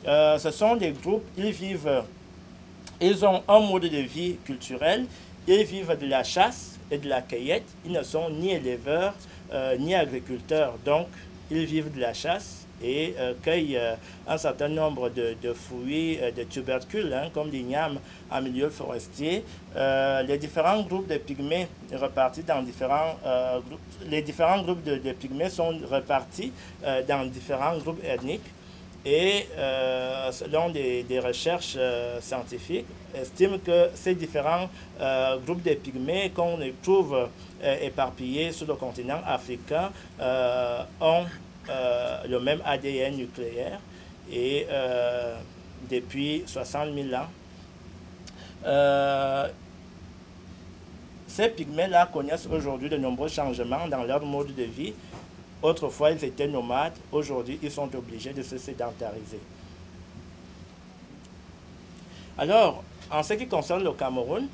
Ce sont des groupes, ils ont un mode de vie culturel, ils vivent de la chasse et de la cueillette, ils ne sont ni éleveurs ni agriculteurs, donc ils vivent de la chasse et cueillent un certain nombre de fruits, de tubercules, hein, comme des gnames en milieu forestier. Les différents groupes de pygmées repartis dans différents groupes, les différents groupes de pygmées sont repartis dans différents groupes ethniques. Et selon des recherches scientifiques, estiment que ces différents groupes de pygmées qu'on trouve éparpillés sur le continent africain ont le même ADN nucléaire et depuis 60 000 ans. Ces pygmées-là connaissent aujourd'hui de nombreux changements dans leur mode de vie. Autrefois, ils étaient nomades. Aujourd'hui, ils sont obligés de se sédentariser. Alors, en ce qui concerne le Cameroun,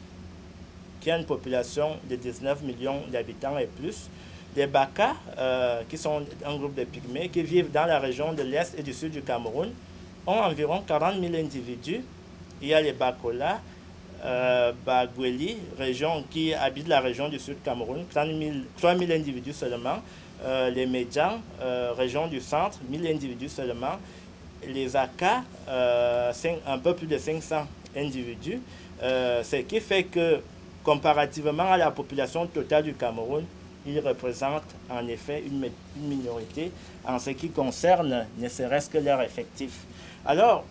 qui a une population de 19 millions d'habitants et plus, les Baka, qui sont un groupe de pygmées, qui vivent dans la région de l'Est et du Sud du Cameroun, ont environ 40 000 individus. Il y a les Bakola, Bagweli, qui habitent la région du Sud du Cameroun, 3 000 individus seulement. Les Médians, région du centre, 1000 individus seulement. Les Aka, un peu plus de 500 individus. Ce qui fait que, comparativement à la population totale du Cameroun, ils représentent en effet une minorité en ce qui concerne ne serait-ce que leur effectif. Alors,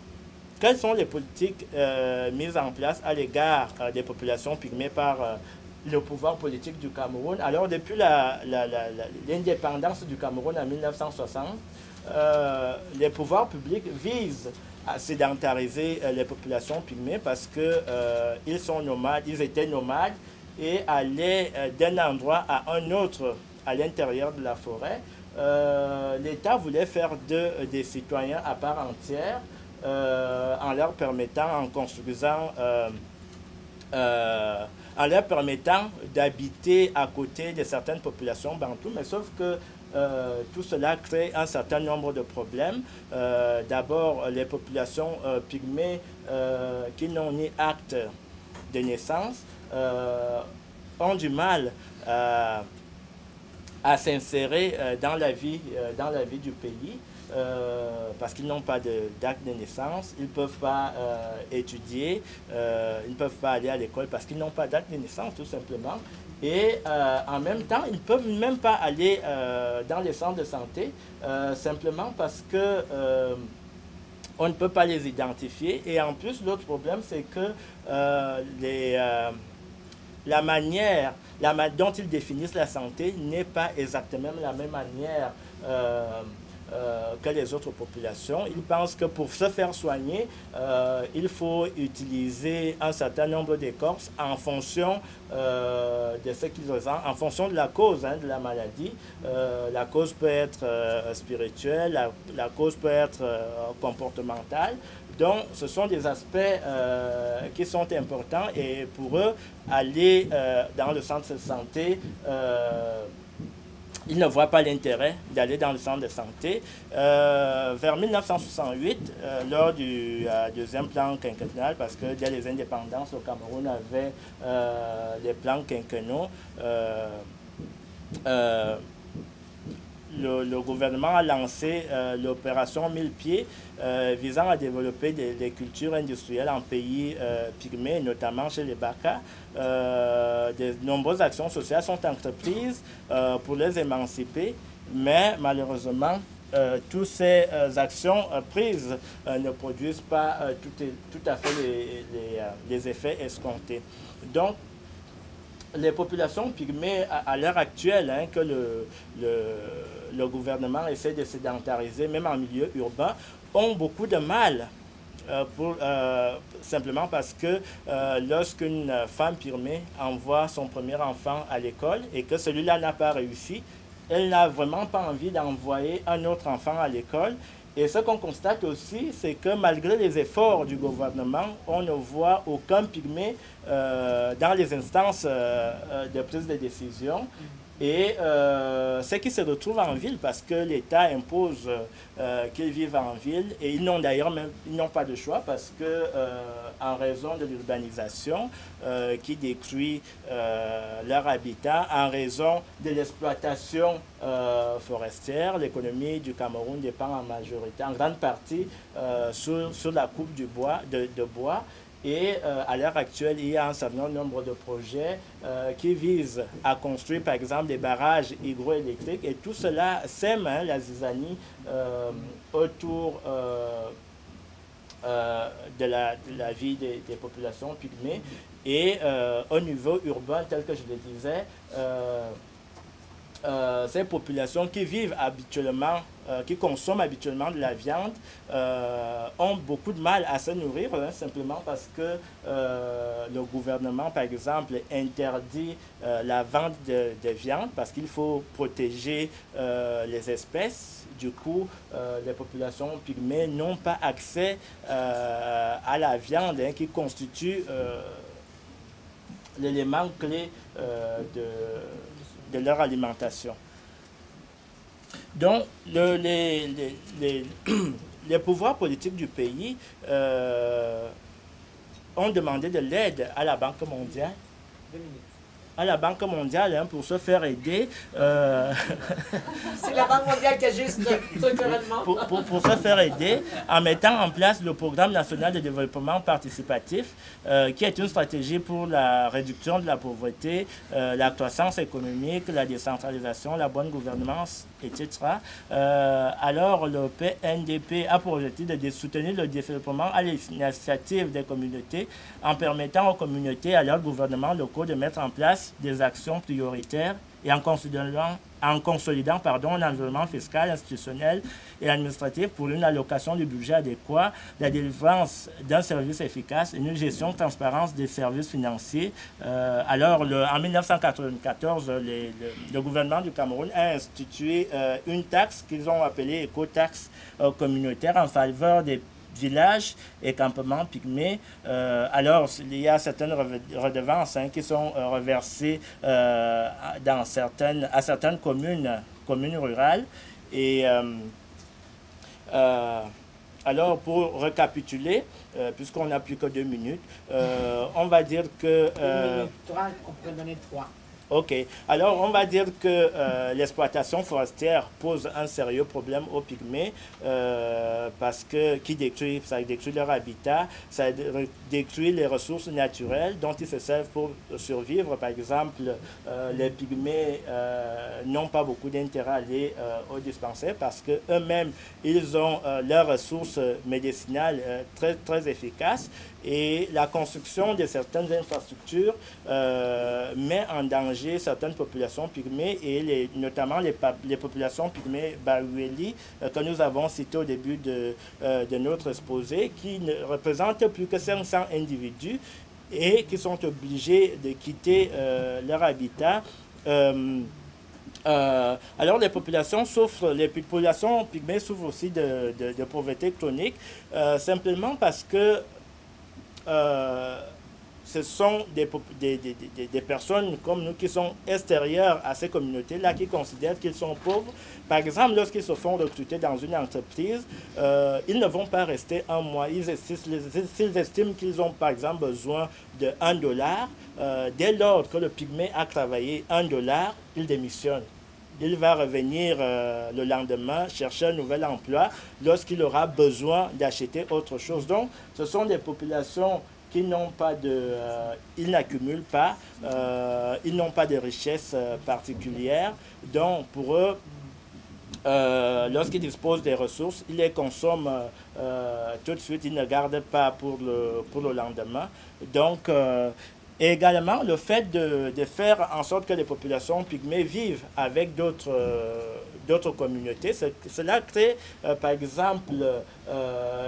quelles sont les politiques mises en place à l'égard des populations pygmées par le pouvoir politique du Cameroun? Alors, depuis l'indépendance du Cameroun en 1960, les pouvoirs publics visent à sédentariser les populations pygmées parce qu'ils sont nomades, ils étaient nomades et allaient d'un endroit à un autre à l'intérieur de la forêt. L'État voulait faire d'eux des citoyens à part entière en leur permettant, en construisant en leur permettant d'habiter à côté de certaines populations bantoues, mais sauf que tout cela crée un certain nombre de problèmes. D'abord, les populations pygmées qui n'ont ni acte de naissance ont du mal à s'insérer dans la vie du pays. Parce qu'ils n'ont pas d'acte de naissance, ils ne peuvent pas étudier, ils ne peuvent pas aller à l'école parce qu'ils n'ont pas d'acte de naissance tout simplement. Et en même temps, ils ne peuvent même pas aller dans les centres de santé simplement parce que on ne peut pas les identifier. Et en plus, l'autre problème, c'est que la manière dont ils définissent la santé n'est pas exactement la même manière que les autres populations. Ils pensent que pour se faire soigner, il faut utiliser un certain nombre d'écorces en fonction de ce qu'ils ressentent, en fonction de la cause de la maladie. La cause peut être spirituelle, la cause peut être comportementale. Donc, ce sont des aspects qui sont importants et pour eux, aller dans le centre de santé, ils ne voient pas l'intérêt d'aller dans le centre de santé. Vers 1968, lors du deuxième plan quinquennal, parce que dès les indépendances, le Cameroun avait des plans quinquennaux, le gouvernement a lancé l'opération 1000 pieds visant à développer des cultures industrielles en pays pygmées, notamment chez les Baka. De nombreuses actions sociales sont entreprises pour les émanciper, mais malheureusement, toutes ces actions prises ne produisent pas tout à fait les effets escomptés. Donc, les populations pygmées à l'heure actuelle, que le gouvernement essaie de sédentariser, même en milieu urbain, ont beaucoup de mal simplement parce que lorsqu'une femme pygmée envoie son premier enfant à l'école et que celui-là n'a pas réussi, elle n'a vraiment pas envie d'envoyer un autre enfant à l'école. Et ce qu'on constate aussi, c'est que malgré les efforts du gouvernement, on ne voit aucun pygmée dans les instances de prise de décision. Et ceux qui se retrouvent en ville parce que l'État impose qu'ils vivent en ville et ils n'ont d'ailleurs même ils n'ont pas de choix parce que en raison de l'urbanisation qui détruit leur habitat, en raison de l'exploitation forestière, l'économie du Cameroun dépend en majorité, en grande partie sur la coupe du bois, de bois. Et à l'heure actuelle, il y a un certain nombre de projets qui visent à construire, par exemple, des barrages hydroélectriques. Et tout cela sème la zizanie autour de la vie des populations pygmées. Et au niveau urbain, tel que je le disais, ces populations qui vivent habituellement, qui consomment habituellement de la viande, ont beaucoup de mal à se nourrir, simplement parce que le gouvernement, par exemple, interdit la vente de viande parce qu'il faut protéger les espèces. Du coup, les populations pygmées n'ont pas accès à la viande qui constitue l'élément clé de leur alimentation. Donc, les pouvoirs politiques du pays ont demandé de l'aide à la Banque mondiale. 2 minutes. À la Banque mondiale pour se faire aider. C'est la Banque mondiale qui a juste structurellement. Pour se faire aider en mettant en place le Programme national de développement participatif, qui est une stratégie pour la réduction de la pauvreté, la croissance économique, la décentralisation, la bonne gouvernance, etc. Alors, le PNDP a pour objectif de soutenir le développement à l'initiative des communautés en permettant aux communautés et à leurs gouvernements locaux de mettre en place des actions prioritaires et en consolidant un environnement fiscal, institutionnel et administratif pour une allocation du budget adéquat, la délivrance d'un service efficace et une gestion transparente des services financiers. Alors, en 1994, le gouvernement du Cameroun a institué une taxe qu'ils ont appelée éco-taxe communautaire en faveur des villages et campements pygmées. Alors, il y a certaines redevances qui sont reversées à certaines communes rurales. Et alors, pour récapituler, puisqu'on n'a plus que 2 minutes, on va dire que... 1 minute 3, on pourrait donner 3. Ok. Alors, on va dire que l'exploitation forestière pose un sérieux problème aux pygmées parce que ça détruit leur habitat, ça détruit les ressources naturelles dont ils se servent pour survivre. Par exemple, les pygmées n'ont pas beaucoup d'intérêt à aller au dispensaire parce qu'eux-mêmes, ils ont leurs ressources médicinales très, très efficaces. Et la construction de certaines infrastructures met en danger certaines populations pygmées et notamment les populations pygmées Barueli que nous avons citées au début de notre exposé, qui ne représentent plus que 500 individus et qui sont obligés de quitter leur habitat. Alors les populations pygmées souffrent aussi de pauvreté chronique, simplement parce que ce sont des personnes comme nous qui sont extérieures à ces communautés-là, qui considèrent qu'ils sont pauvres. Par exemple, lorsqu'ils se font recruter dans une entreprise, ils ne vont pas rester un mois. S'ils estiment qu'ils ont, par exemple, besoin de $1, dès lors que le pygmée a travaillé $1, il démissionne. Il va revenir le lendemain chercher un nouvel emploi lorsqu'il aura besoin d'acheter autre chose. Donc, ce sont des populations qui n'ont pas ils n'accumulent pas, ils n'ont pas de richesse particulière. Donc, pour eux, lorsqu'ils disposent des ressources, ils les consomment tout de suite, ils ne gardent pas pour le lendemain. Donc, et également, le fait de faire en sorte que les populations pygmées vivent avec d'autres communautés, cela crée, par exemple,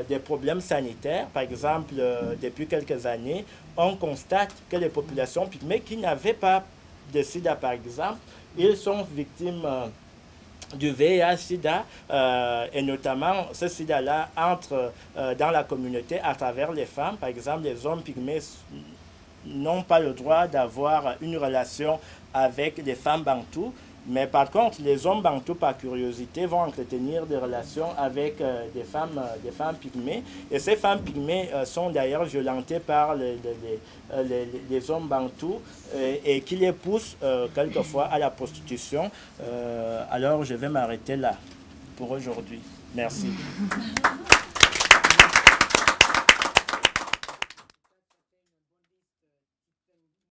des problèmes sanitaires. Par exemple, depuis quelques années, on constate que les populations pygmées qui n'avaient pas de sida, par exemple, ils sont victimes du VIH-Sida, et notamment ce sida-là entre dans la communauté à travers les femmes. Par exemple, les hommes pygmées n'ont pas le droit d'avoir une relation avec des femmes bantoues. Mais par contre, les hommes bantous, par curiosité, vont entretenir des relations avec des femmes pygmées. Et ces femmes pygmées sont d'ailleurs violentées par les hommes bantous et qui les poussent quelquefois à la prostitution. Alors, je vais m'arrêter là pour aujourd'hui. Merci.